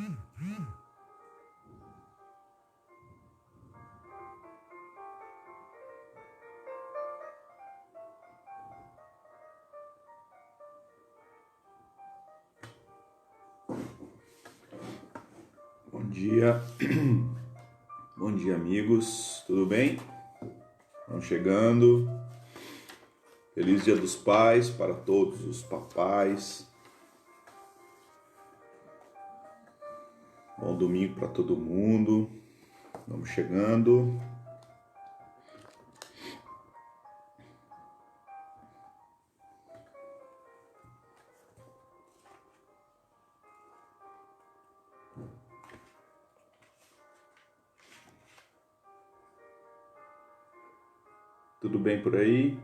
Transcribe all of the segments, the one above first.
Bom dia, bom dia amigos, tudo bem? Vamos chegando. Feliz Dia dos Pais para todos os papais. Bom domingo para todo mundo. Vamos chegando. Tudo bem por aí?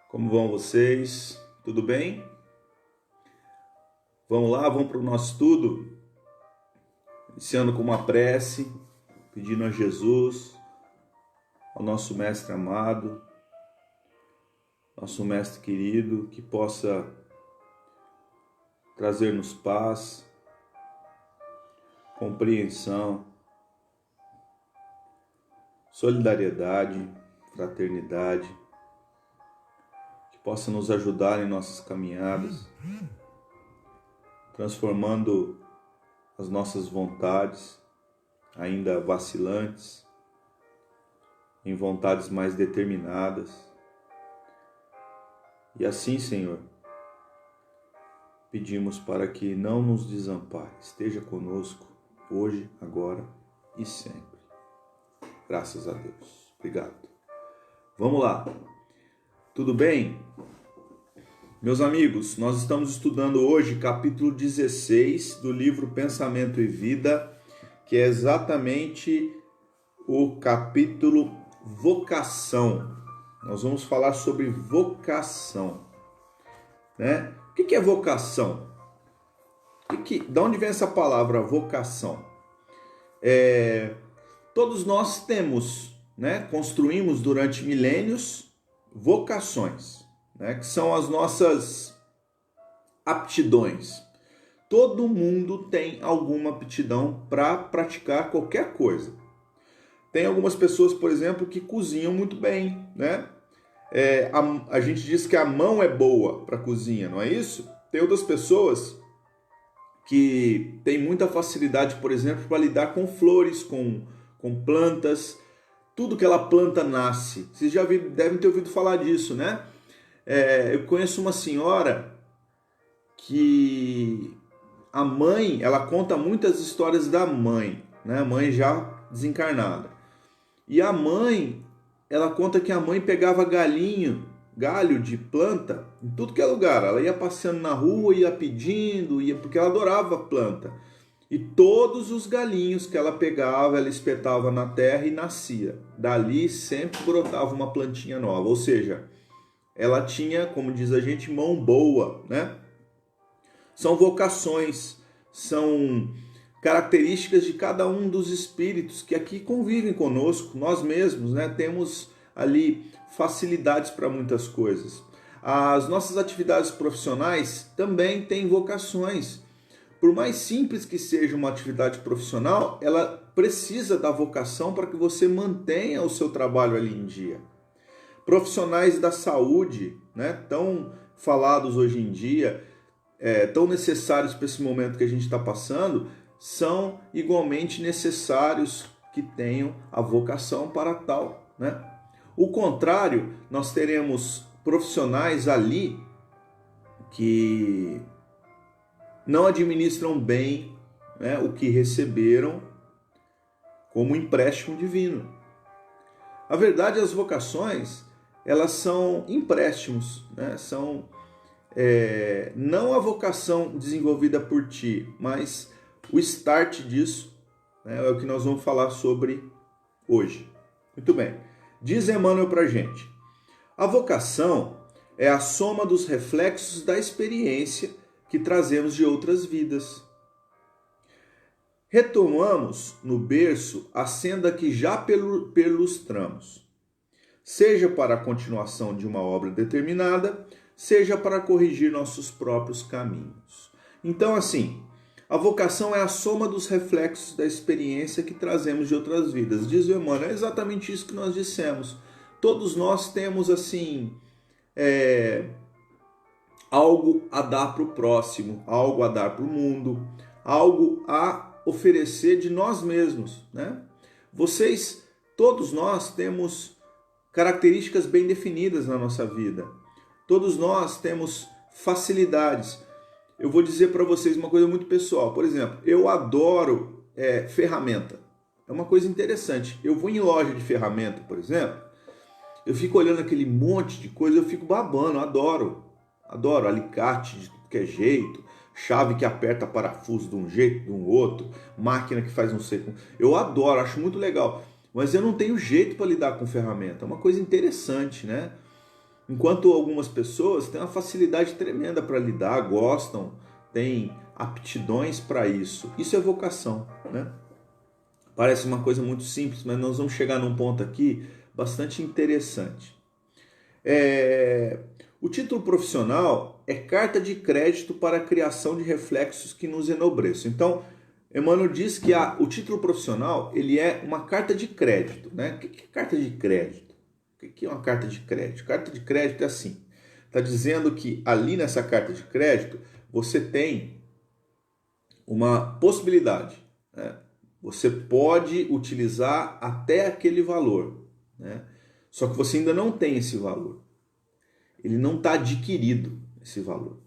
Como vão vocês? Tudo bem? Vamos lá, vamos para o nosso estudo? Iniciando com uma prece, pedindo a Jesus, ao nosso Mestre amado, nosso Mestre querido, que possa trazer-nos paz, compreensão, solidariedade, fraternidade, que possa nos ajudar em nossas caminhadas, transformando as nossas vontades, ainda vacilantes, em vontades mais determinadas. E assim, Senhor, pedimos para que não nos desampare, esteja conosco hoje, agora e sempre. Graças a Deus. Obrigado. Vamos lá. Tudo bem? Meus amigos, nós estamos estudando hoje capítulo 16 do livro Pensamento e Vida, que é exatamente o capítulo Vocação. Nós vamos falar sobre vocação, né? O que é vocação? De onde vem essa palavra vocação? Todos nós temos, né? Construímos durante milênios vocações, né, que são as nossas aptidões. Todo mundo tem alguma aptidão para praticar qualquer coisa. Tem algumas pessoas, por exemplo, que cozinham muito bem, né? A gente diz que a mão é boa para cozinha, não é isso? Tem outras pessoas que têm muita facilidade, por exemplo, para lidar com flores, com plantas. Tudo que ela planta nasce. Vocês já devem ter ouvido falar disso, né? Eu conheço uma senhora que a mãe, ela conta muitas histórias da mãe, né? A mãe já desencarnada. E a mãe, ela conta que a mãe pegava galho de planta em tudo que é lugar. Ela ia passeando na rua, ia pedindo, porque ela adorava planta. E todos os galinhos que ela pegava, ela espetava na terra e nascia. Dali sempre brotava uma plantinha nova, ou seja, ela tinha, como diz a gente, mão boa, né? São vocações, são características de cada um dos espíritos que aqui convivem conosco, nós mesmos, né? Temos ali facilidades para muitas coisas. As nossas atividades profissionais também têm vocações. Por mais simples que seja uma atividade profissional, ela precisa da vocação para que você mantenha o seu trabalho ali em dia. Profissionais da saúde, né, tão falados hoje em dia, tão necessários para esse momento que a gente está passando, são igualmente necessários que tenham a vocação para tal, né? O contrário, nós teremos profissionais ali que não administram bem, né, o que receberam como empréstimo divino. A verdade, as vocações, elas são empréstimos, né? São não a vocação desenvolvida por ti, mas o start disso, né, é o que nós vamos falar sobre hoje. Muito bem. Diz Emmanuel pra gente: a vocação é a soma dos reflexos da experiência que trazemos de outras vidas. Retomamos no berço a senda que já perlustramos, seja para a continuação de uma obra determinada, seja para corrigir nossos próprios caminhos. Então, assim, a vocação é a soma dos reflexos da experiência que trazemos de outras vidas. Diz o Emmanuel, é exatamente isso que nós dissemos. Todos nós temos, assim, algo a dar para o próximo, algo a dar para o mundo, algo a oferecer de nós mesmos, né? Todos nós temos características bem definidas na nossa vida. Todos nós temos facilidades. Eu vou dizer para vocês uma coisa muito pessoal. Por exemplo, eu adoro ferramenta. É uma coisa interessante. Eu vou em loja de ferramenta, por exemplo, eu fico olhando aquele monte de coisa, eu fico babando, adoro. Adoro alicate de tudo que é jeito, chave que aperta parafuso de um jeito, de um outro, máquina que faz não sei como. Eu adoro, acho muito legal. Mas eu não tenho jeito para lidar com ferramenta. É uma coisa interessante, né? Enquanto algumas pessoas têm uma facilidade tremenda para lidar, gostam, têm aptidões para isso. Isso é vocação, né? Parece uma coisa muito simples, mas nós vamos chegar num ponto aqui bastante interessante. O título profissional é carta de crédito para a criação de reflexos que nos enobreçam. Então, Emmanuel diz que o título profissional ele é uma carta de crédito, né? O que é carta de crédito? O que é uma carta de crédito? Carta de crédito é assim, está dizendo que ali nessa carta de crédito você tem uma possibilidade, né? Você pode utilizar até aquele valor, né? Só que você ainda não tem esse valor. Ele não está adquirido, esse valor.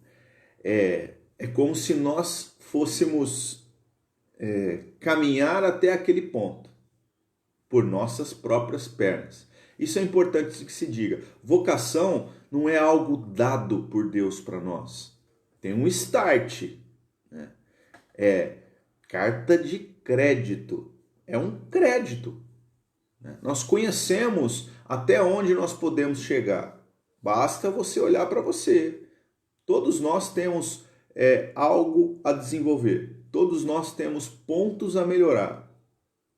É como se nós fôssemos caminhar até aquele ponto, por nossas próprias pernas. Isso é importante que se diga. Vocação não é algo dado por Deus para nós. Tem um start, né? Carta de crédito. É um crédito, né? Nós conhecemos até onde nós podemos chegar. Basta você olhar para você. Todos nós temos algo a desenvolver. Todos nós temos pontos a melhorar.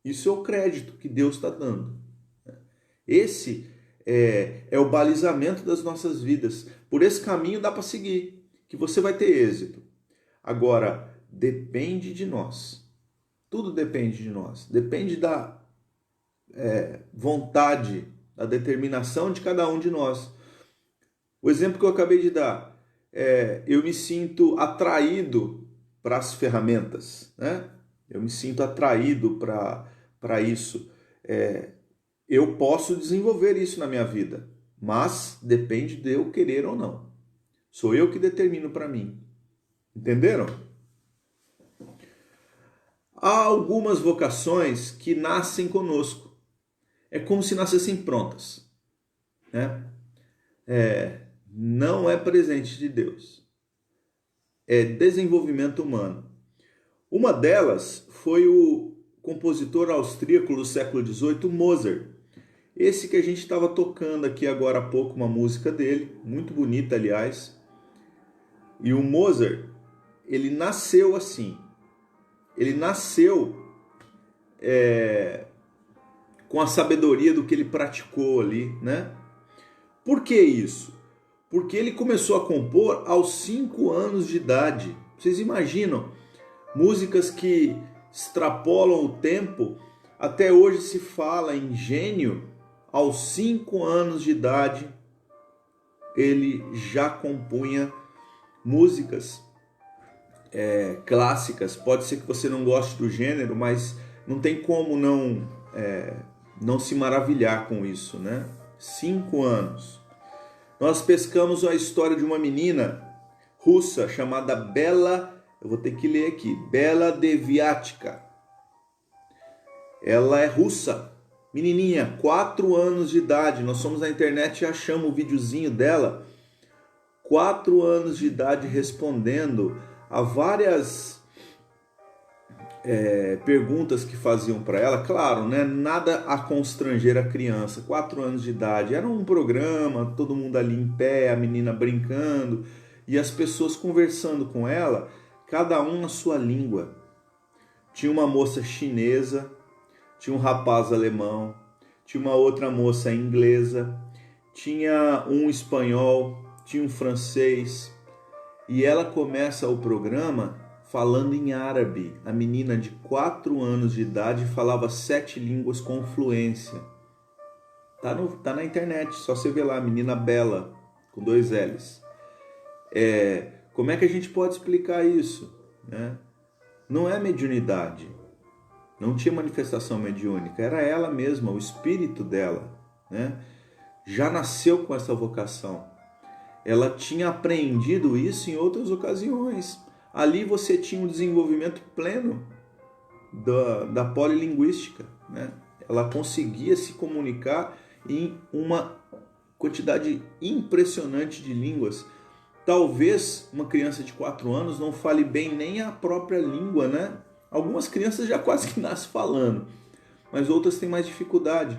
Isso é o crédito que Deus está dando. Esse é o balizamento das nossas vidas. Por esse caminho dá para seguir, que você vai ter êxito. Agora, depende de nós. Tudo depende de nós. Depende da vontade, da determinação de cada um de nós. O exemplo que eu acabei de dar, eu me sinto atraído para as ferramentas, né? Eu me sinto atraído para isso. Eu posso desenvolver isso na minha vida, mas depende de eu querer ou não. Sou eu que determino para mim. Entenderam? Há algumas vocações que nascem conosco. É como se nascessem prontas, né? Não é presente de Deus. É desenvolvimento humano. Uma delas foi o compositor austríaco do século XVIII, Mozart. Esse que a gente estava tocando aqui agora há pouco, uma música dele, muito bonita, aliás. E o Mozart, ele nasceu assim. Ele nasceu com a sabedoria do que ele praticou ali, né? Por que isso? Porque ele começou a compor aos 5 anos de idade. Vocês imaginam? Músicas que extrapolam o tempo. Até hoje se fala em gênio. Aos 5 anos de idade, ele já compunha músicas clássicas. Pode ser que você não goste do gênero, mas não tem como não se maravilhar com isso, né? 5 anos. Nós pescamos a história de uma menina russa chamada Bela, eu vou ter que ler aqui, Bela Deviatka. Ela é russa, menininha, 4 anos de idade. Nós fomos na internet e achamos o videozinho dela. 4 anos de idade respondendo a várias perguntas que faziam para ela, claro, né, nada a constranger a criança, 4 anos de idade, era um programa, todo mundo ali em pé, a menina brincando e as pessoas conversando com ela, cada um na sua língua. Tinha uma moça chinesa, tinha um rapaz alemão, tinha uma outra moça inglesa, tinha um espanhol, tinha um francês, e ela começa o programa falando em árabe. A menina de 4 anos de idade falava 7 línguas com fluência. Tá na internet, só você ver lá, menina Bela, com 2 L's. Como é que a gente pode explicar isso? Né? Não é mediunidade, não tinha manifestação mediúnica, era ela mesma, o espírito dela, né? Já nasceu com essa vocação. Ela tinha aprendido isso em outras ocasiões. Ali você tinha um desenvolvimento pleno da polilinguística, né? Ela conseguia se comunicar em uma quantidade impressionante de línguas. Talvez uma criança de 4 anos não fale bem nem a própria língua, né? Algumas crianças já quase que nascem falando, mas outras têm mais dificuldade.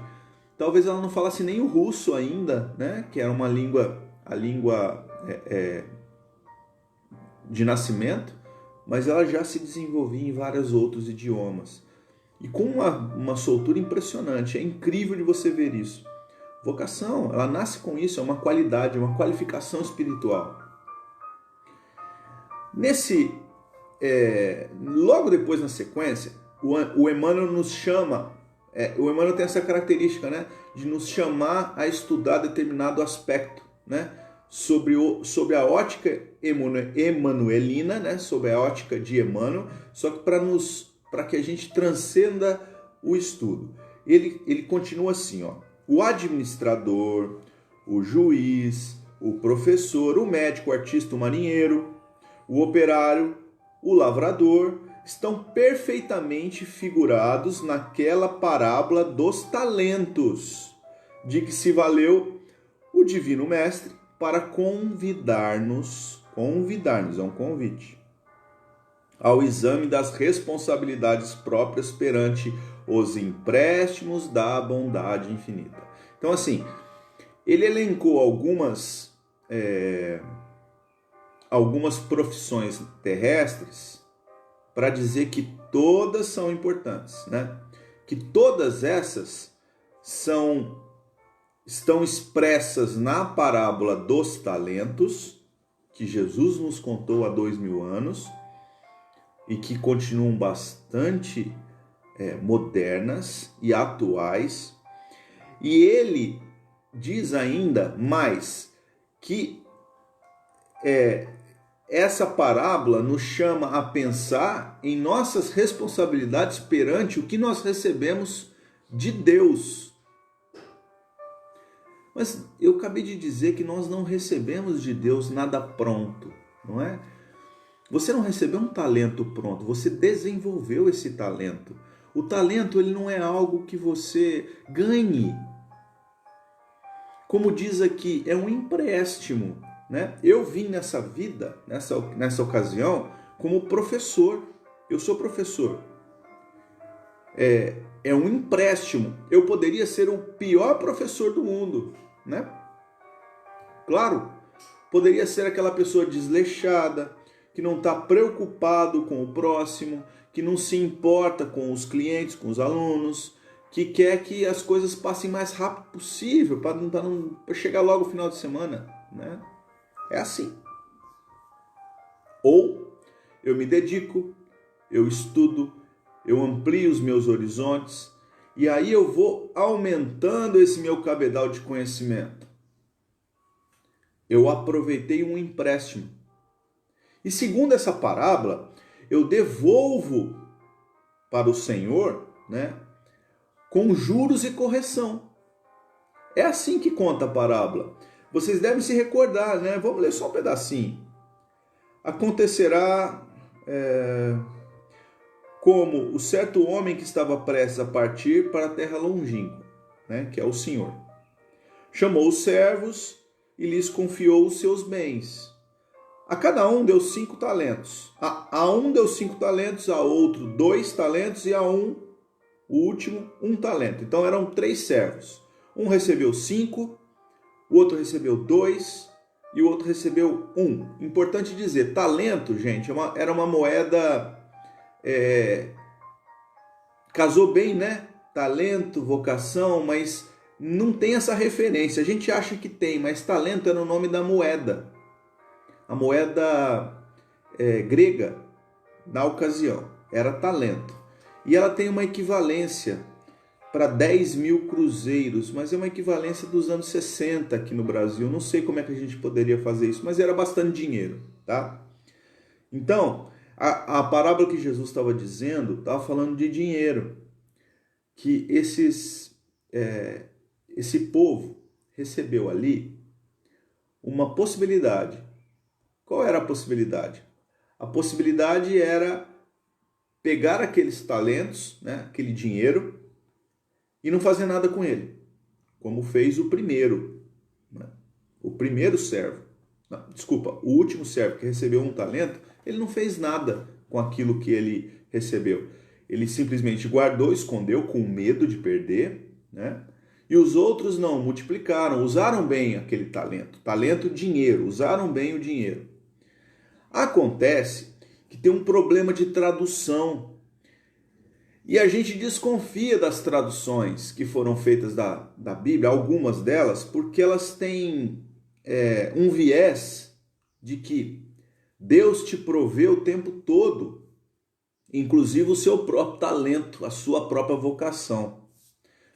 Talvez ela não falasse nem o russo ainda, né? Que era uma língua, a língua de nascimento, mas ela já se desenvolvia em vários outros idiomas. E com uma soltura impressionante, é incrível de você ver isso. Vocação, ela nasce com isso, é uma qualidade, uma qualificação espiritual. Logo depois na sequência, o Emmanuel nos chama, o Emmanuel tem essa característica, né, de nos chamar a estudar determinado aspecto, né, sobre a ótica emanuelina, né, sobre a ótica de Emmanuel, só que para que a gente transcenda o estudo. Ele continua assim, ó: o administrador, o juiz, o professor, o médico, o artista, o marinheiro, o operário, o lavrador, estão perfeitamente figurados naquela parábola dos talentos, de que se valeu o Divino Mestre para convidar-nos, é um convite, ao exame das responsabilidades próprias perante os empréstimos da bondade infinita. Então, assim, ele elencou algumas profissões terrestres para dizer que todas são importantes, né? Que todas essas estão expressas na parábola dos talentos, que Jesus nos contou há 2000 anos e que continuam bastante modernas e atuais. E ele diz ainda mais que essa parábola nos chama a pensar em nossas responsabilidades perante o que nós recebemos de Deus. Mas eu acabei de dizer que nós não recebemos de Deus nada pronto, não é? Você não recebeu um talento pronto, você desenvolveu esse talento. O talento, ele não é algo que você ganhe. Como diz aqui, é um empréstimo, né? Eu vim nessa vida, nessa ocasião, como professor. Eu sou professor. É um empréstimo. Eu poderia ser o pior professor do mundo, né? Claro, poderia ser aquela pessoa desleixada, que não está preocupado com o próximo, que não se importa com os clientes, com os alunos, que quer que as coisas passem mais rápido possível para chegar logo o final de semana, né? É assim. Ou eu me dedico, eu estudo, eu amplio os meus horizontes e aí eu vou aumentando esse meu cabedal de conhecimento. Eu aproveitei um empréstimo. E segundo essa parábola, eu devolvo para o Senhor, né, com juros e correção. É assim que conta a parábola. Vocês devem se recordar, né? Vamos ler só um pedacinho. Acontecerá como o certo homem que estava prestes a partir para a terra longínqua, né, que é o Senhor. Chamou os servos e lhes confiou os seus bens. A cada um deu 5 talentos. A um deu 5 talentos, a outro 2 talentos e a um, o último, 1 talento. Então eram 3 servos. Um recebeu 5, o outro recebeu 2 e o outro recebeu 1. Importante dizer, talento, gente, era uma moeda... casou bem, né? Talento, vocação, mas não tem essa referência. A gente acha que tem, mas talento era o nome da moeda. A moeda grega, na ocasião, era talento. E ela tem uma equivalência para 10 mil cruzeiros, mas é uma equivalência dos anos 60 aqui no Brasil. Não sei como é que a gente poderia fazer isso, mas era bastante dinheiro, tá? Então, a parábola que Jesus estava dizendo, estava falando de dinheiro, que esse povo recebeu ali uma possibilidade. Qual era a possibilidade? A possibilidade era pegar aqueles talentos, né, aquele dinheiro, e não fazer nada com ele, como fez o primeiro, né, o primeiro servo. Não, desculpa, o último servo que recebeu 1 talento, ele não fez nada com aquilo que ele recebeu. Ele simplesmente guardou, escondeu com medo de perder, né? E os outros não, multiplicaram, usaram bem aquele talento. Talento, dinheiro, usaram bem o dinheiro. Acontece que tem um problema de tradução. E a gente desconfia das traduções que foram feitas da Bíblia, algumas delas, porque elas têm um viés de que Deus te provê o tempo todo, inclusive o seu próprio talento, a sua própria vocação.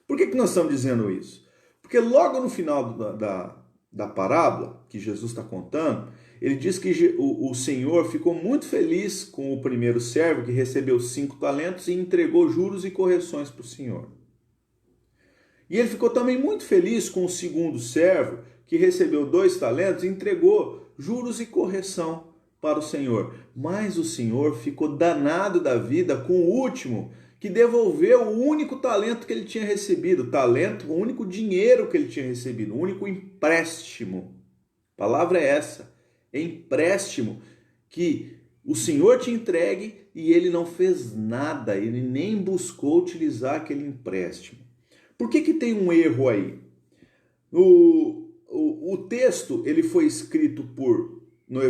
Por que nós estamos dizendo isso? Porque logo no final da parábola que Jesus está contando, ele diz que o Senhor ficou muito feliz com o primeiro servo que recebeu 5 talentos e entregou juros e correções para o Senhor. E ele ficou também muito feliz com o segundo servo que recebeu 2 talentos e entregou juros e correção para o Senhor. Mas o Senhor ficou danado da vida com o último, que devolveu o único talento que ele tinha recebido, o único dinheiro que ele tinha recebido, o único empréstimo. A palavra é essa, é empréstimo, que o Senhor te entregue e ele não fez nada, ele nem buscou utilizar aquele empréstimo. Por que tem um erro aí? O texto ele foi escrito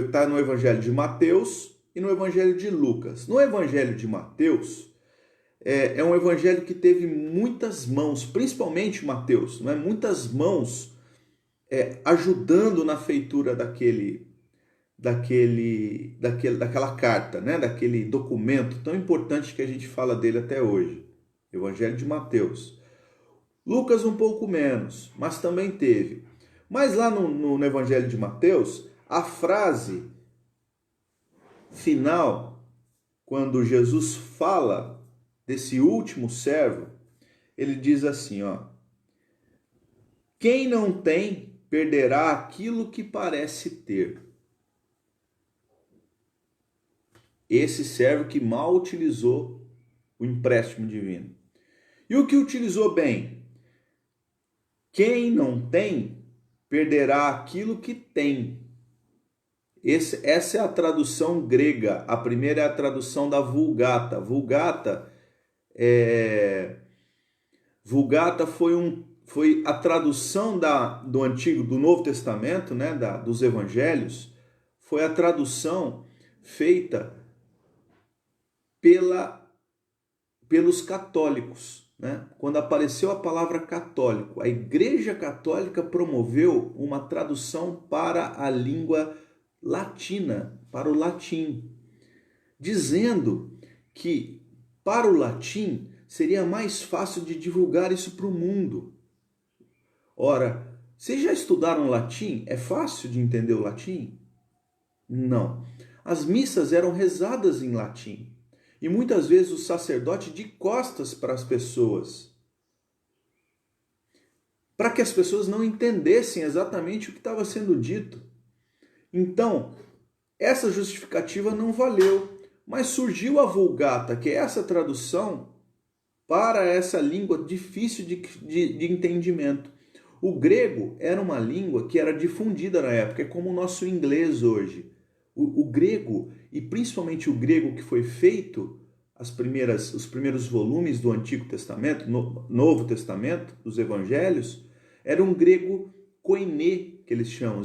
está no Evangelho de Mateus e no Evangelho de Lucas. No Evangelho de Mateus, é um evangelho que teve muitas mãos, principalmente Mateus, não é? Muitas mãos ajudando na feitura daquela carta, né? Daquele documento tão importante que a gente fala dele até hoje. Evangelho de Mateus. Lucas um pouco menos, mas também teve. Mas lá no Evangelho de Mateus, a frase final, quando Jesus fala desse último servo, ele diz assim, ó: quem não tem, perderá aquilo que parece ter. Esse servo que mal utilizou o empréstimo divino. E o que utilizou bem? Quem não tem, perderá aquilo que tem. Essa é a tradução grega. A primeira é a tradução da Vulgata. Vulgata foi a tradução do Novo Testamento, né, dos Evangelhos, foi a tradução feita pelos católicos, né? Quando apareceu a palavra católico, a Igreja Católica promoveu uma tradução para a língua latina, para o latim, dizendo que para o latim seria mais fácil de divulgar isso para o mundo. Ora, vocês já estudaram latim? É fácil de entender o latim? Não. As missas eram rezadas em latim. E muitas vezes o sacerdote de costas para as pessoas, para que as pessoas não entendessem exatamente o que estava sendo dito. Então, essa justificativa não valeu, mas surgiu a Vulgata, que é essa tradução para essa língua difícil de entendimento. O grego era uma língua que era difundida na época, é como o nosso inglês hoje. O grego, e principalmente o grego que foi feito, os primeiros volumes do Antigo Testamento, Novo Testamento, dos Evangelhos, era um grego koiné, que eles chamam,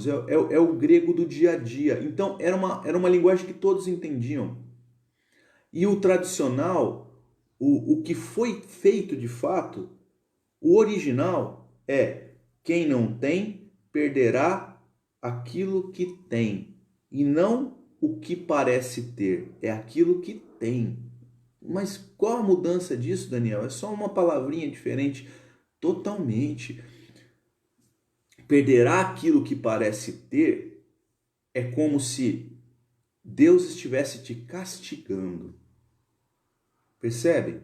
é o grego do dia a dia. Então era uma linguagem que todos entendiam. E o tradicional, o que foi feito de fato, o original é: quem não tem, perderá aquilo que tem. E não o que parece ter, é aquilo que tem. Mas qual a mudança disso, Daniel? É só uma palavrinha diferente, totalmente. Perderá aquilo que parece ter é como se Deus estivesse te castigando. Percebe?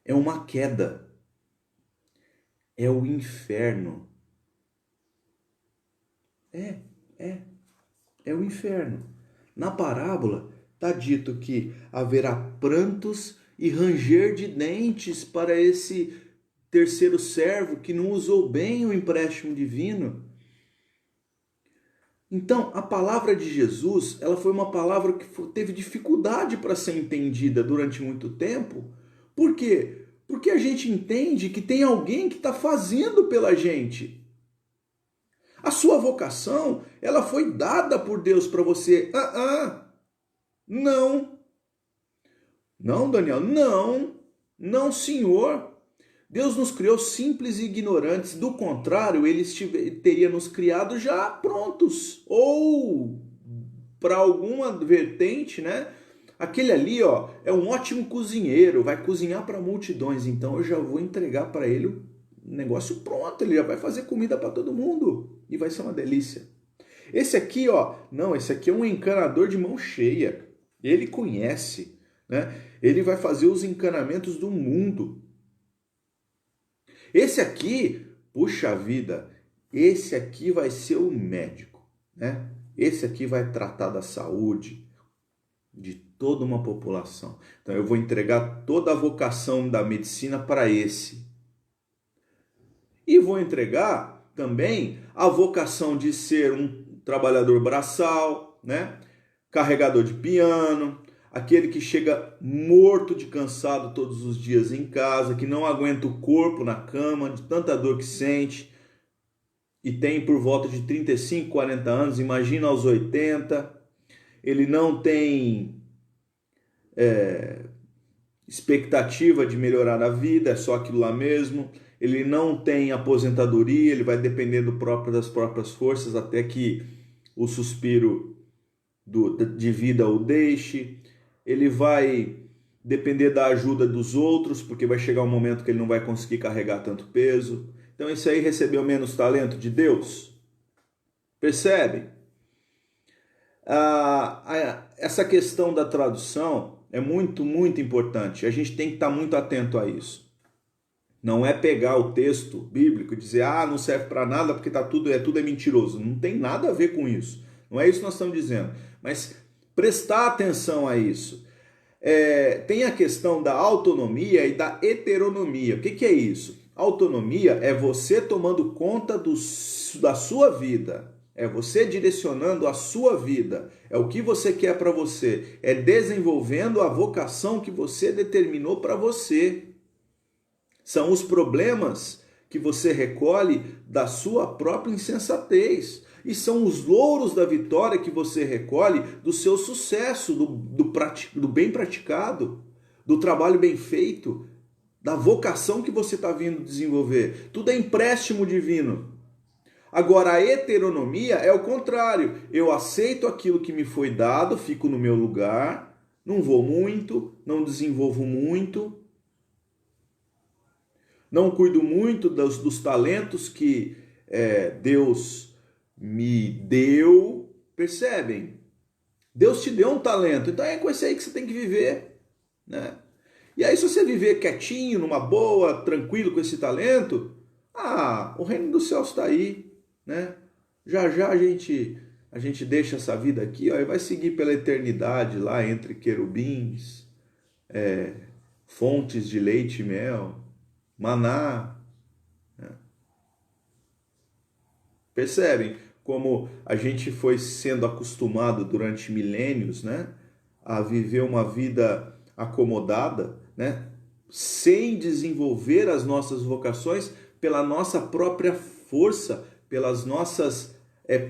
É uma queda. É o inferno. É, é. É o inferno. Na parábola está dito que haverá prantos e ranger de dentes para esse terceiro servo que não usou bem o empréstimo divino. Então, a palavra de Jesus, ela foi uma palavra que teve dificuldade para ser entendida durante muito tempo. Por quê? Porque a gente entende que tem alguém que está fazendo pela gente. A sua vocação, ela foi dada por Deus para você. Não. Não, Daniel, não. Não, senhor. Deus nos criou simples e ignorantes. Do contrário, ele teria nos criado já prontos. Ou, para alguma vertente, né? Aquele ali, ó, é um ótimo cozinheiro, vai cozinhar para multidões. Então eu já vou entregar para ele o negócio pronto. Ele já vai fazer comida para todo mundo. E vai ser uma delícia. Esse aqui, ó, não, esse aqui é um encanador de mão cheia. Ele conhece, né? Ele vai fazer os encanamentos do mundo. Esse aqui, puxa vida, esse aqui vai ser o médico, né? Esse aqui vai tratar da saúde de toda uma população. Então eu vou entregar toda a vocação da medicina para esse. E vou entregar também a vocação de ser um trabalhador braçal, né? Carregador de piano, aquele que chega morto de cansado todos os dias em casa, que não aguenta o corpo na cama, de tanta dor que sente, e tem por volta de 35, 40 anos, imagina aos 80, ele não tem expectativa de melhorar a vida, é só aquilo lá mesmo, ele não tem aposentadoria, ele vai depender das próprias forças até que o suspiro de vida o deixe, ele vai depender da ajuda dos outros, porque vai chegar um momento que ele não vai conseguir carregar tanto peso. Então esse aí recebeu menos talento de Deus. Percebe? Essa questão da tradução é muito, muito importante. A gente tem que estar muito atento a isso. Não é pegar o texto bíblico e dizer, não serve para nada porque tudo é mentiroso. Não tem nada a ver com isso. Não é isso que nós estamos dizendo. Mas prestar atenção a isso. Tem a questão da autonomia e da heteronomia. O que é isso? Autonomia é você tomando conta da sua vida. É você direcionando a sua vida. É o que você quer para você. É desenvolvendo a vocação que você determinou para você. São os problemas que você recolhe da sua própria insensatez. E são os louros da vitória que você recolhe do seu sucesso, do bem praticado, do trabalho bem feito, da vocação que você está vindo desenvolver. Tudo é empréstimo divino. Agora, a heteronomia é o contrário. Eu aceito aquilo que me foi dado, fico no meu lugar, não vou muito, não desenvolvo muito, não cuido muito dos talentos que Deus me deu. Percebem? Deus te deu um talento, então é com esse aí que você tem que viver, né? E aí, se você viver quietinho, numa boa, tranquilo com esse talento, o reino dos céus está aí, né? Já já a gente deixa essa vida aqui, ó, e vai seguir pela eternidade lá entre querubins, fontes de leite e mel, maná, né? Percebem? Como a gente foi sendo acostumado durante milênios, né, a viver uma vida acomodada, né, sem desenvolver as nossas vocações pela nossa própria força, pelas nossas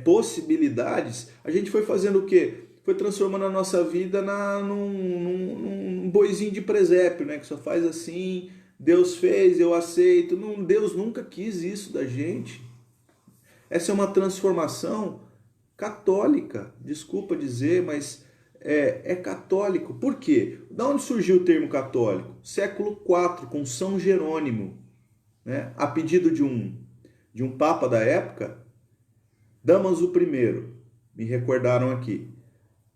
possibilidades, a gente foi fazendo o quê? Foi transformando a nossa vida num boizinho de presépio, né, que só faz assim, Deus fez, eu aceito. Não, Deus nunca quis isso da gente. Essa é uma transformação católica, desculpa dizer, mas é católico. Por quê? Da onde surgiu o termo católico? Século IV, com São Jerônimo, né? A pedido de um papa da época, Damaso I, me recordaram aqui.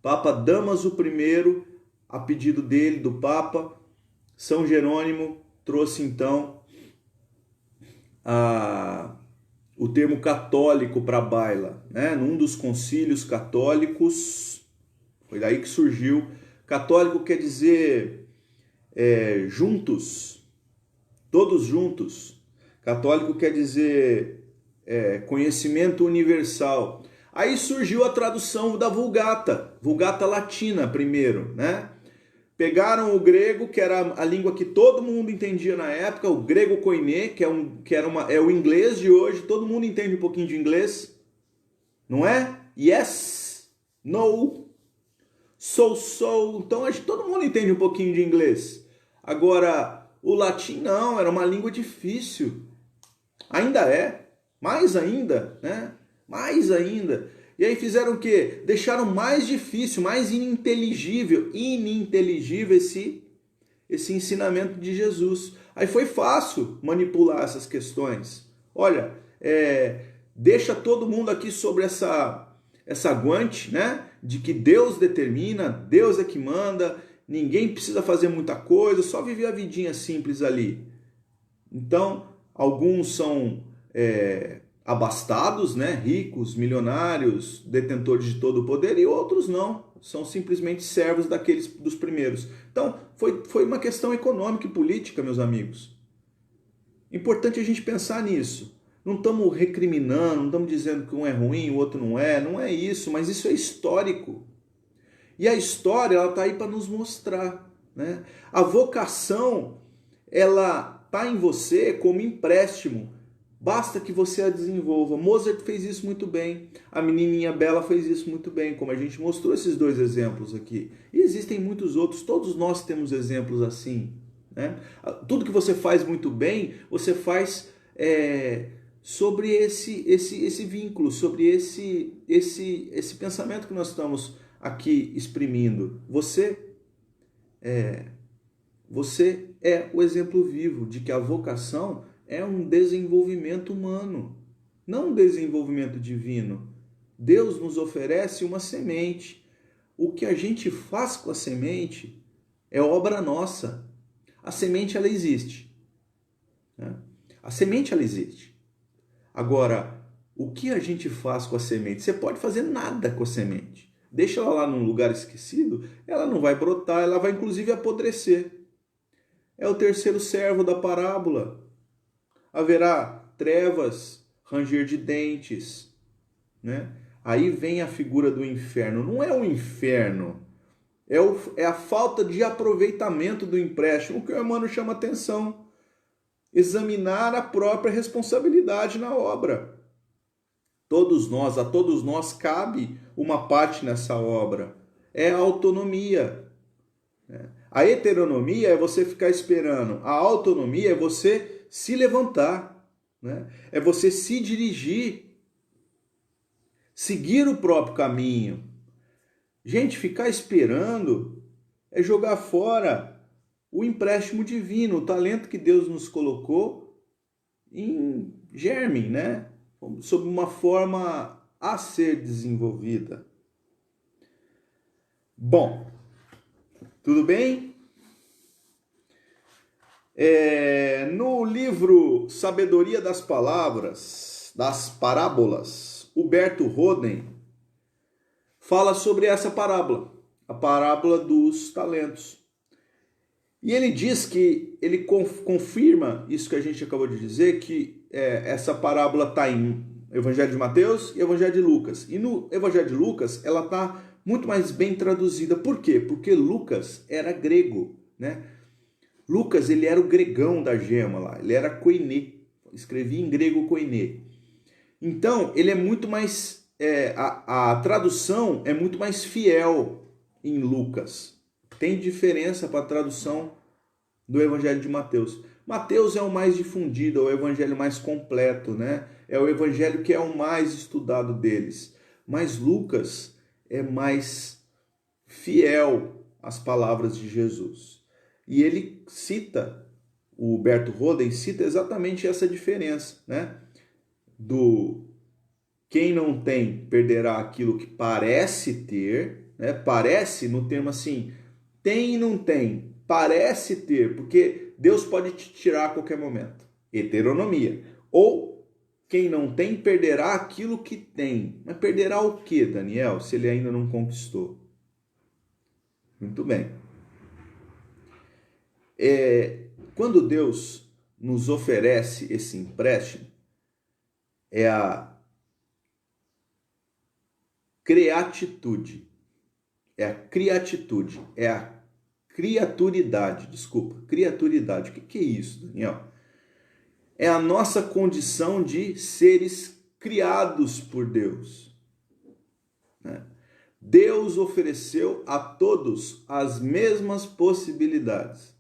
Papa Damaso I, a pedido dele, do papa, São Jerônimo trouxe então o termo católico para a baila, né? Num dos concílios católicos, foi daí que surgiu. Católico quer dizer juntos, todos juntos. Católico quer dizer conhecimento universal. Aí surgiu a tradução da Vulgata Latina primeiro, né? Pegaram o grego, que era a língua que todo mundo entendia na época, o grego koiné, é o inglês de hoje, todo mundo entende um pouquinho de inglês, não é? Yes, no, so, então todo mundo entende um pouquinho de inglês. Agora, o latim não, era uma língua difícil, ainda é, mais ainda, né? Mais ainda. E aí fizeram o quê? Deixaram mais difícil, mais ininteligível esse ensinamento de Jesus. Aí foi fácil manipular essas questões. Olha, deixa todo mundo aqui sobre essa guante, né? De que Deus determina, Deus é que manda, ninguém precisa fazer muita coisa, só viver a vidinha simples ali. Então, alguns são abastados, né, ricos, milionários, detentores de todo o poder, e outros não, são simplesmente servos dos primeiros. Então, foi uma questão econômica e política, meus amigos. Importante a gente pensar nisso. Não estamos recriminando, não estamos dizendo que um é ruim, o outro não é isso, mas isso é histórico. E a história, ela está aí para nos mostrar, né? A vocação, ela está em você como empréstimo. Basta que você a desenvolva. Mozart fez isso muito bem. A menininha Bela fez isso muito bem, como a gente mostrou esses dois exemplos aqui. E existem muitos outros. Todos nós temos exemplos assim, né? Tudo que você faz muito bem, você faz sobre esse vínculo, sobre esse pensamento que nós estamos aqui exprimindo. Você é o exemplo vivo de que a vocação é um desenvolvimento humano, não um desenvolvimento divino. Deus nos oferece uma semente. O que a gente faz com a semente é obra nossa. A semente, ela existe, né? A semente, ela existe. Agora, o que a gente faz com a semente? Você pode fazer nada com a semente. Deixa ela lá num lugar esquecido, ela não vai brotar, ela vai inclusive apodrecer. É o terceiro servo da parábola. Haverá trevas, ranger de dentes, né? Aí vem a figura do inferno. Não é o inferno, é a falta de aproveitamento do empréstimo que o Emmanuel chama atenção. Examinar a própria responsabilidade na obra. A todos nós cabe uma parte nessa obra. É a autonomia. A heteronomia é você ficar esperando. A autonomia é você se levantar, né? É você se dirigir, seguir o próprio caminho. Gente, ficar esperando é jogar fora o empréstimo divino, o talento que Deus nos colocou em germe, né? Sob uma forma a ser desenvolvida. Bom, tudo bem? No livro Sabedoria das Palavras, das Parábolas, Huberto Roden fala sobre essa parábola, a parábola dos talentos. E ele diz que, ele confirma isso que a gente acabou de dizer, que essa parábola está em Evangelho de Mateus e Evangelho de Lucas. E no Evangelho de Lucas, ela está muito mais bem traduzida. Por quê? Porque Lucas era grego, né? Lucas, ele era o gregão da gema lá, ele era koiné, escrevia em grego koiné. Então, ele é muito mais, a tradução é muito mais fiel em Lucas. Tem diferença para a tradução do Evangelho de Mateus. Mateus é o mais difundido, é o evangelho mais completo, né? É o evangelho que é o mais estudado deles. Mas Lucas é mais fiel às palavras de Jesus. E ele cita, o Berto Roden cita exatamente essa diferença, né? Do quem não tem perderá aquilo que parece ter, né? Parece no termo assim, tem e não tem, parece ter, porque Deus pode te tirar a qualquer momento. Heteronomia. Ou quem não tem perderá aquilo que tem. Mas perderá o que, Daniel, se ele ainda não conquistou? Muito bem. Quando Deus nos oferece esse empréstimo, é a criatitude, é a criatitude, é a criaturidade, criaturidade. O que é isso, Daniel? É a nossa condição de seres criados por Deus. Deus ofereceu a todos as mesmas possibilidades.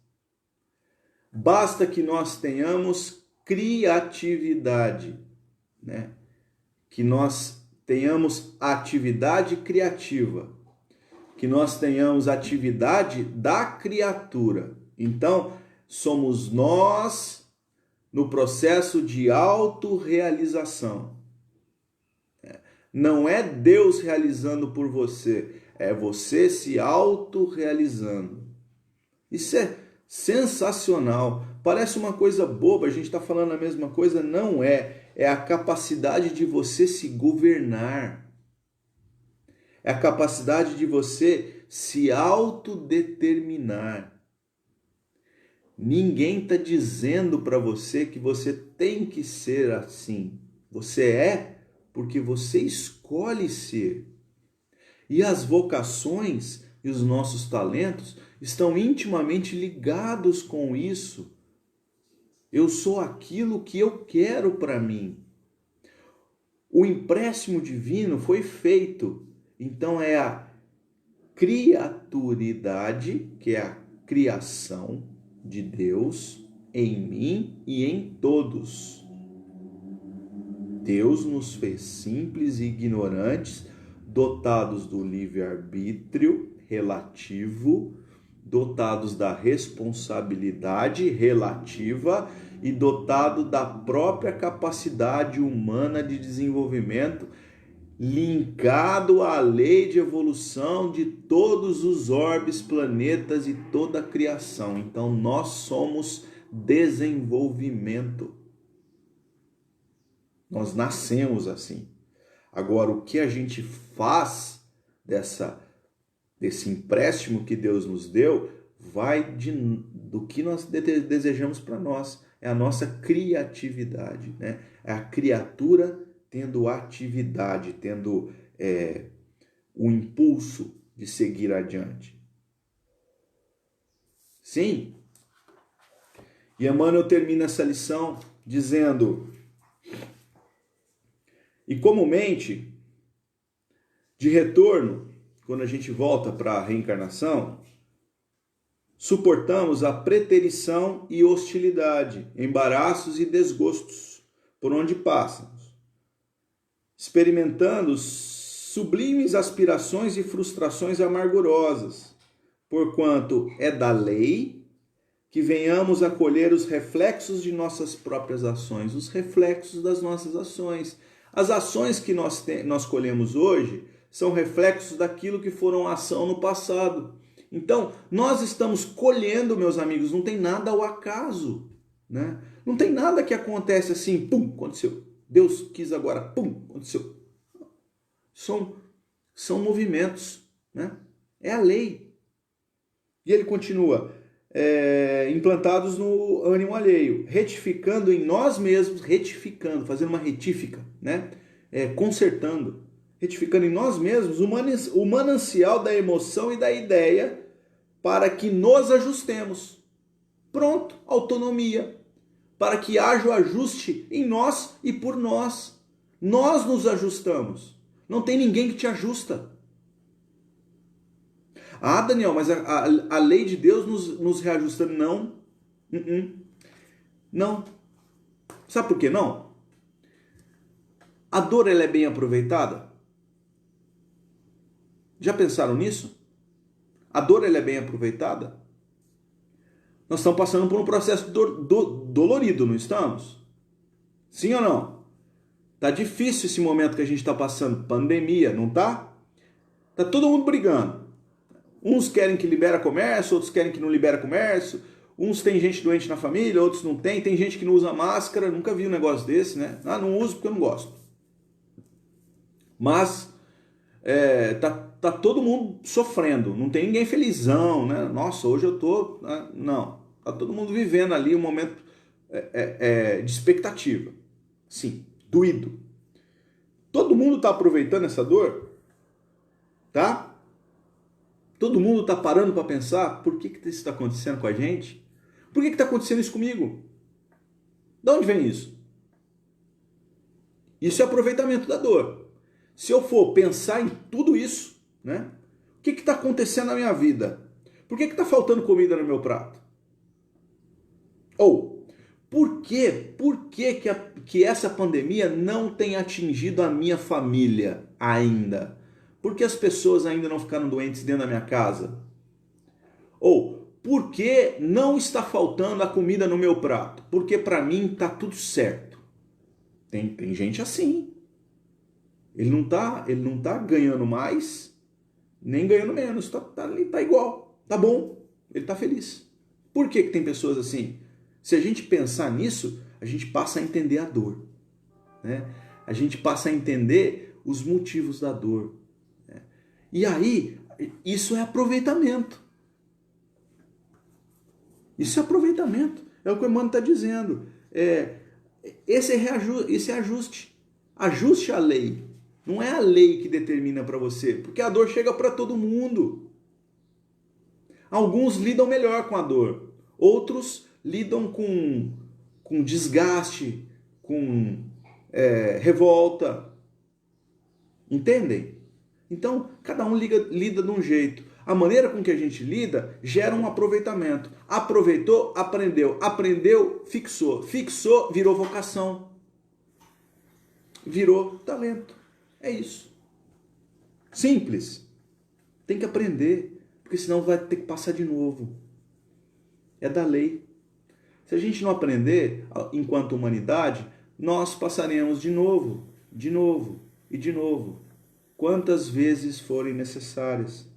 Basta que nós tenhamos criatividade, né? Que nós tenhamos atividade criativa, que nós tenhamos atividade da criatura. Então, somos nós no processo de autorrealização. Não é Deus realizando por você, é você se autorrealizando. Isso é sensacional. Parece uma coisa boba, a gente está falando a mesma coisa, não é. É a capacidade de você se governar. É a capacidade de você se autodeterminar. Ninguém está dizendo para você que você tem que ser assim. Você é porque você escolhe ser. E as vocações e os nossos talentos estão intimamente ligados com isso. Eu sou aquilo que eu quero para mim. O empréstimo divino foi feito. Então é a criaturidade, que é a criação de Deus em mim e em todos. Deus nos fez simples e ignorantes, dotados do livre-arbítrio relativo, dotados da responsabilidade relativa e dotado da própria capacidade humana de desenvolvimento, linkado à lei de evolução de todos os orbes, planetas e toda a criação. Então nós somos desenvolvimento. Nós nascemos assim. Agora, o que a gente faz desse empréstimo que Deus nos deu, vai do que nós desejamos para nós. É a nossa criatividade, né? É a criatura tendo atividade, tendo o impulso de seguir adiante. Sim. E Emmanuel termina essa lição dizendo: e comumente, de retorno, quando a gente volta para a reencarnação, suportamos a preterição e hostilidade, embaraços e desgostos por onde passamos, experimentando sublimes aspirações e frustrações amargurosas, porquanto é da lei que venhamos a colher os reflexos de nossas próprias ações, os reflexos das nossas ações. As ações que nós colhemos hoje são reflexos daquilo que foram ação no passado. Então, nós estamos colhendo, meus amigos, não tem nada ao acaso, né? Não tem nada que acontece assim, pum, aconteceu. Deus quis agora, pum, aconteceu. São movimentos, né? É a lei. E ele continua, implantados no ânimo alheio, retificando em nós mesmos, fazendo uma retífica, né? consertando, retificando em nós mesmos o manancial da emoção e da ideia para que nos ajustemos. Pronto, autonomia. Para que haja o ajuste em nós e por nós. Nós nos ajustamos. Não tem ninguém que te ajusta. Ah, Daniel, mas a lei de Deus nos reajusta. Não. Não. Sabe por que não? A dor ela é bem aproveitada? Já pensaram nisso? A dor ela é bem aproveitada? Nós estamos passando por um processo dolorido, não estamos? Sim ou não? Tá difícil esse momento que a gente está passando. Pandemia, não tá? Tá todo mundo brigando. Uns querem que libera comércio, outros querem que não libera comércio. Uns tem gente doente na família, outros não tem. Tem gente que não usa máscara. Nunca vi um negócio desse, né? Ah, não uso porque eu não gosto. Mas tá todo mundo sofrendo. Não tem ninguém felizão, né? Nossa, hoje eu tô... Não. Tá todo mundo vivendo ali um momento de expectativa. Sim, doído. Todo mundo tá aproveitando essa dor? Tá? Todo mundo está parando para pensar por que isso está acontecendo com a gente? Por que está acontecendo isso comigo? De onde vem isso? Isso é aproveitamento da dor. Se eu for pensar em tudo isso, né? O que está acontecendo na minha vida? Por que está faltando comida no meu prato? Ou, por que essa pandemia não tem atingido a minha família ainda? Por que as pessoas ainda não ficaram doentes dentro da minha casa? Ou, por que não está faltando a comida no meu prato? Porque para mim está tudo certo. Tem gente assim. Ele não tá ganhando mais, nem ganhando menos. Tá igual. Tá bom. Ele tá feliz. Por que tem pessoas assim? Se a gente pensar nisso, a gente passa a entender a dor. Né? A gente passa a entender os motivos da dor. E aí, isso é aproveitamento. Isso é aproveitamento. É o que o Emmanuel está dizendo. Esse é ajuste. Ajuste a lei. Não é a lei que determina para você. Porque a dor chega para todo mundo. Alguns lidam melhor com a dor. Outros lidam com desgaste, com revolta. Entendem? Então, cada um lida de um jeito. A maneira com que a gente lida gera um aproveitamento. Aproveitou, aprendeu. Aprendeu, fixou. Fixou, virou vocação. Virou talento. É isso. Simples. Tem que aprender, porque senão vai ter que passar de novo. É da lei. Se a gente não aprender, enquanto humanidade, nós passaremos de novo, de novo e de novo. Quantas vezes forem necessárias.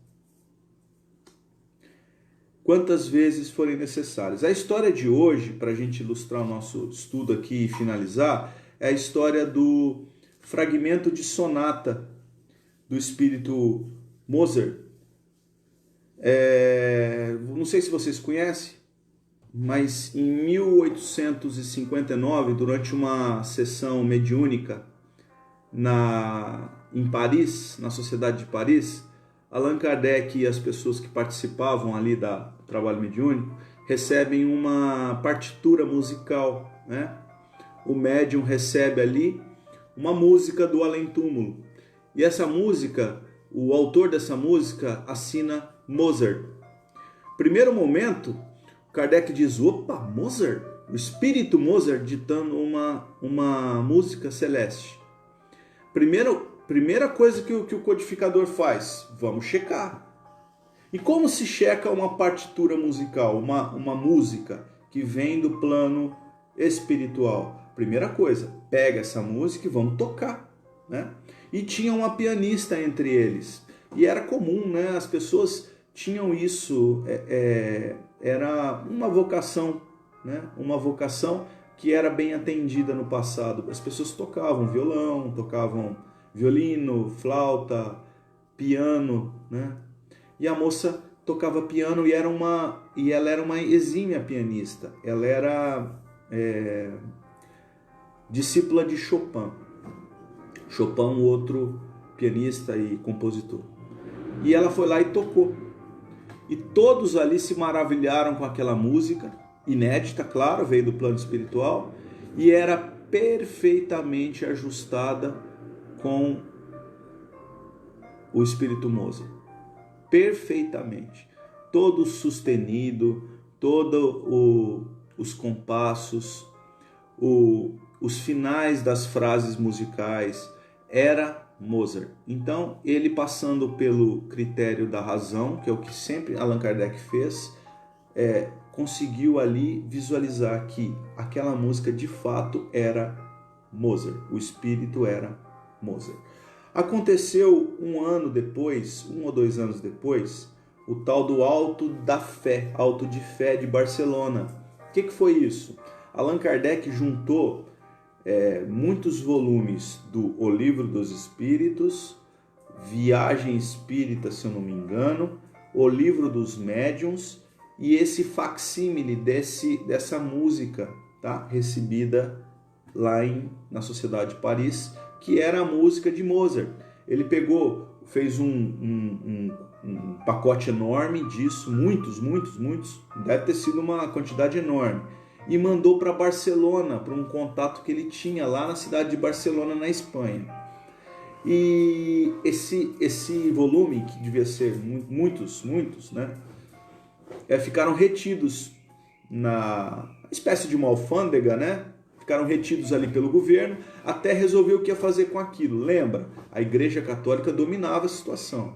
Quantas vezes forem necessárias. A história de hoje, para a gente ilustrar o nosso estudo aqui e finalizar, é a história do fragmento de sonata do espírito Mozart. Não sei se vocês conhecem, mas em 1859, durante uma sessão mediúnica em Paris, na Sociedade de Paris, Allan Kardec e as pessoas que participavam ali do trabalho mediúnico recebem uma partitura musical, né? O médium recebe ali uma música do além-túmulo. E essa música, o autor dessa música assina Mozart. Primeiro momento, Kardec diz, opa, Mozart? O espírito Mozart ditando uma música celeste. Primeira coisa que o codificador faz, vamos checar. E como se checa uma partitura musical, uma música que vem do plano espiritual? Primeira coisa, pega essa música e vamos tocar. Né? E tinha uma pianista entre eles. E era comum, né? As pessoas tinham isso, era uma vocação, né? Uma vocação que era bem atendida no passado. As pessoas tocavam violão, tocavam violino, flauta, piano, né? E a moça tocava piano e ela era uma exímia pianista. Ela era discípula de Chopin. Chopin, um outro pianista e compositor. E ela foi lá e tocou. E todos ali se maravilharam com aquela música, inédita, claro, veio do plano espiritual, e era perfeitamente ajustada com o espírito Mozart. Perfeitamente. Todo sustenido, os compassos, os finais das frases musicais, era Mozart. Então, ele passando pelo critério da razão, que é o que sempre Allan Kardec fez, conseguiu ali visualizar que aquela música de fato era Mozart, o espírito era Mozart. Aconteceu um ano depois, 1 ou 2 anos depois, o tal do Alto da Fé, Alto de Fé de Barcelona. O que foi isso? Allan Kardec juntou muitos volumes do O Livro dos Espíritos, Viagem Espírita, se eu não me engano, O Livro dos Médiuns e esse facsímile dessa música, tá? Recebida lá na Sociedade de Paris, que era a música de Mozart. Ele fez um pacote enorme disso, muitos, deve ter sido uma quantidade enorme, e mandou para Barcelona, para um contato que ele tinha lá na cidade de Barcelona, na Espanha. E esse volume, que devia ser muitos, né, ficaram retidos na espécie de uma alfândega, né? Ficaram retidos ali pelo governo, até resolver o que ia fazer com aquilo. Lembra? A Igreja Católica dominava a situação.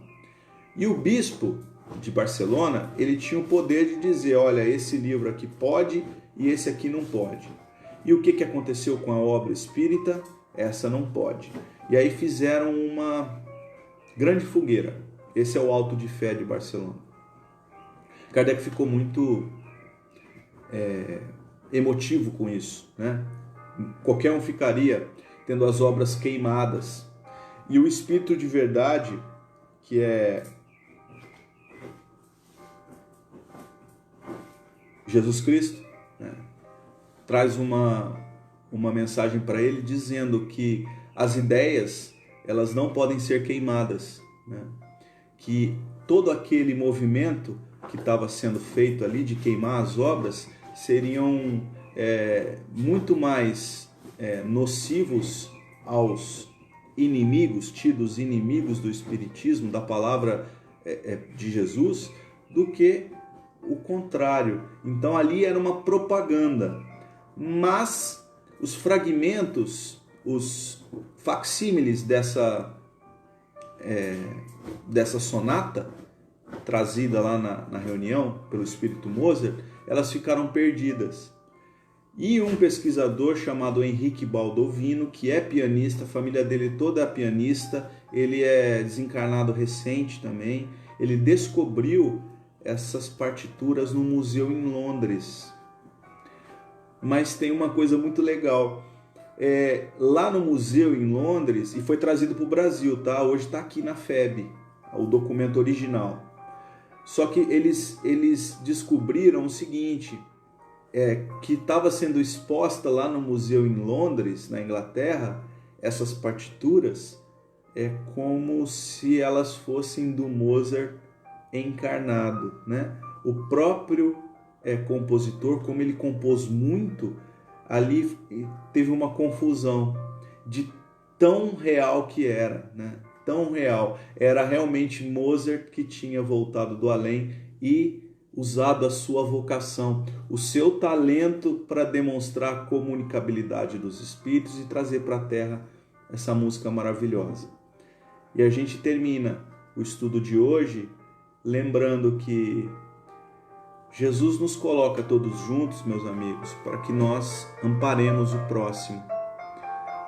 E o bispo de Barcelona, ele tinha o poder de dizer, olha, esse livro aqui pode e esse aqui não pode. E o que aconteceu com a obra espírita? Essa não pode. E aí fizeram uma grande fogueira. Esse é o Alto de Fé de Barcelona. Kardec ficou muito emotivo com isso, né? Qualquer um ficaria tendo as obras queimadas. E o Espírito de verdade, que é Jesus Cristo, né, traz uma mensagem para ele dizendo que as ideias, elas não podem ser queimadas, né? Que todo aquele movimento que estava sendo feito ali de queimar as obras seriam muito mais nocivos aos inimigos, tidos inimigos do Espiritismo, da palavra de Jesus, do que o contrário. Então ali era uma propaganda, mas os fragmentos, os facsímiles dessa sonata trazida lá na reunião pelo espírito Mozart, elas ficaram perdidas. E um pesquisador chamado Henrique Baldovino, que é pianista, a família dele toda é pianista, ele é desencarnado recente também, ele descobriu essas partituras no museu em Londres. Mas tem uma coisa muito legal, lá no museu em Londres, e foi trazido para o Brasil, tá? Hoje está aqui na FEB, o documento original. Só que eles descobriram o seguinte, que estava sendo exposta lá no museu em Londres, na Inglaterra, essas partituras, como se elas fossem do Mozart encarnado, né? O próprio compositor, como ele compôs muito, ali teve uma confusão de tão real que era, né? Tão real. Era realmente Mozart que tinha voltado do além e usado a sua vocação, o seu talento para demonstrar a comunicabilidade dos espíritos e trazer para a Terra essa música maravilhosa. E a gente termina o estudo de hoje lembrando que Jesus nos coloca todos juntos, meus amigos, para que nós amparemos o próximo.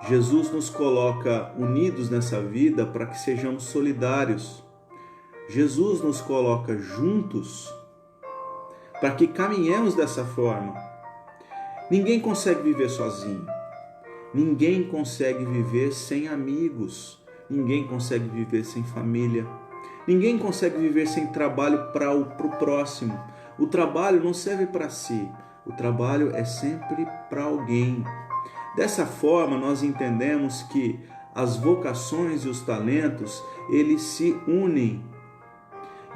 Jesus nos coloca unidos nessa vida para que sejamos solidários. Jesus nos coloca juntos para que caminhemos dessa forma. Ninguém consegue viver sozinho. Ninguém consegue viver sem amigos. Ninguém consegue viver sem família. Ninguém consegue viver sem trabalho para o próximo. O trabalho não serve para si. O trabalho é sempre para alguém. Dessa forma, nós entendemos que as vocações e os talentos, eles se unem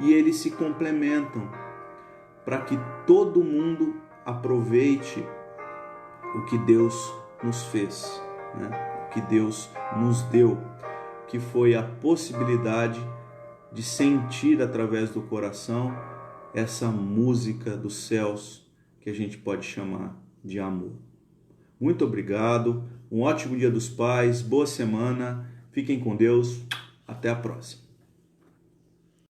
e eles se complementam para que todo mundo aproveite o que Deus nos fez, né? O que Deus nos deu, que foi a possibilidade de sentir através do coração essa música dos céus que a gente pode chamar de amor. Muito obrigado, um ótimo Dia dos Pais, boa semana, fiquem com Deus, até a próxima.